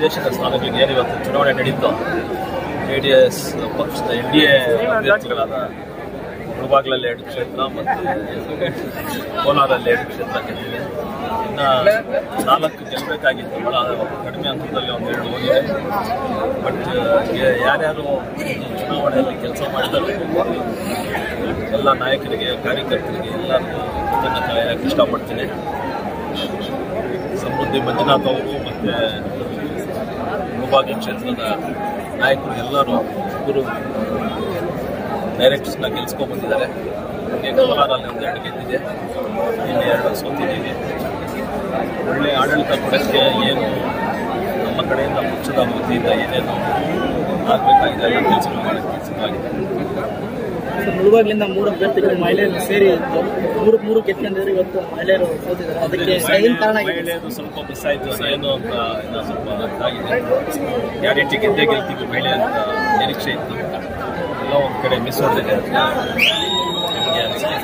ದೇಶದ ಸ್ಥಾನಗಳಿಗೆ ಏನಿವತ್ತು ಚುನಾವಣೆ ನಡೆಯಿತು JDS ಪಕ್ಷದ NDA ಅಭ್ಯರ್ಥಿಗಳಾದ ಮುಳಬಾಗಿಲಲ್ಲಿ 2 ಕ್ಷೇತ್ರ ಮತ್ತು ಕೋಲಾರಲ್ಲಿ 2 ಕ್ಷೇತ್ರ ಗೆದ್ದಿದೆ. ಇನ್ನು 4 ಗೆಲ್ಲಬೇಕಾಗಿತ್ತು, ಬಹಳ ಕಡಿಮೆ ಹಂತದಲ್ಲಿ 1-2 ಹೋಗಿದೆ. ಬಟ್ ಯಾರ್ಯಾರು ಚುನಾವಣೆಯಲ್ಲಿ ಕೆಲಸ ಮಾಡಿದ್ದಾರೆ ಎಲ್ಲ ನಾಯಕರಿಗೆ, ಕಾರ್ಯಕರ್ತರಿಗೆ ಎಲ್ಲರಿಗೂ ಧನ್ಯವಾದ ಹೇಳಕ್ಕೆ ಇಷ್ಟಪಡ್ತೀನಿ. ಸಮೃದ್ಧಿ ಮಂಜುನಾಥ್ ಅವರು ಮತ್ತು ಮುಳಬಾಗಿಲು ಕ್ಷೇತ್ರದ ನಾಯಕರು ಎಲ್ಲರೂ ಗುರು ಡೈರೆಕ್ಟರ್ಸ್ನ ಗೆಲ್ಸ್ಕೊಂಡು ಬಂದಿದ್ದಾರೆ. ಕೋಲಾರಲ್ಲಿ 1-2 ಗೆದ್ದಿದೆ, ಇಲ್ಲಿ 2 ಸೋತಿದ್ದೀವಿ. ಒಳ್ಳೆಯ ಆಡಳಿತ ಕೊಡೋಕ್ಕೆ ಏನು ನಮ್ಮ ಕಡೆಯಿಂದ ಪಕ್ಷದ ವತಿಯಿಂದ ಏನೇನು ಆಗಬೇಕಾಗಿದೆ ಎಲ್ಲ ಕೆಲಸಗಳು ಮಾಡೋಕ್ಕೆ ಸಿದ್ಧವಾಗಿದೆ. ಮುಳಬಾಗಿಲಿಂದ 3 ಅಭ್ಯರ್ಥಿಗಳು ಮಹಿಳೆಯರು ಸೇರಿ 3 ಗೆದ್ಕೊಂಡಿದ್ರು. ಇವತ್ತು ಮಹಿಳೆಯರು ಸೋತಿದ್ದಾರೆ. ಅದಕ್ಕೆ ಮಹಿಳೆಯರು ಸ್ವಲ್ಪ ಮಿಸ್ ಆಯಿತು ಏನು ಅಂತ ಇನ್ನೂ ಸ್ವಲ್ಪ ಆಗಿದೆ. ಗ್ಯಾರಂಟಿ ಗೆದ್ದೇ ಗೆಲ್ತೀವಿ ಮಹಿಳೆ ಅಂತ ನಿರೀಕ್ಷೆ ಇತ್ತು, ಎಲ್ಲ ಒಂದು ಕಡೆ ಮಿಸ್ ಹೊಡೆದಿದೆ ಅಂತ ನಿಮಗೆ ಅನಿಸಿಕೆ.